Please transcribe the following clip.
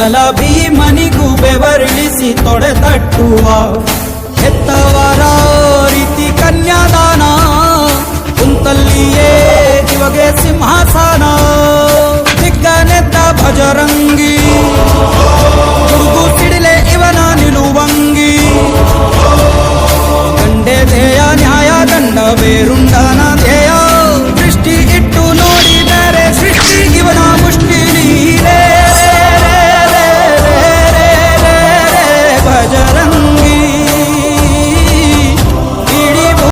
ವಿಠಲ ಭೀಮನಿಗೂ ಬೆವರಿಳಿಸಿ ತೊಡೆ ತಟ್ಟುವ ಹೆತ್ತವರ ರೀತಿ ಕನ್ಯಾದಾನ ಕುಂತಲ್ಲಿಯೇ ಇವಗೆ ಸಿಂಹಾಸನ ದಿಗ್ಗನೆದ್ದ ಭಜರಂಗಿ ಗುಡುಗು ಸಿಡಿಲೆ ಇವನ ನಿಲುವಂಗಿ ಗಂಡೆ ಧ್ಯೇಯ ನ್ಯಾಯ ಗಂಡ ಬೇರುಂಡನ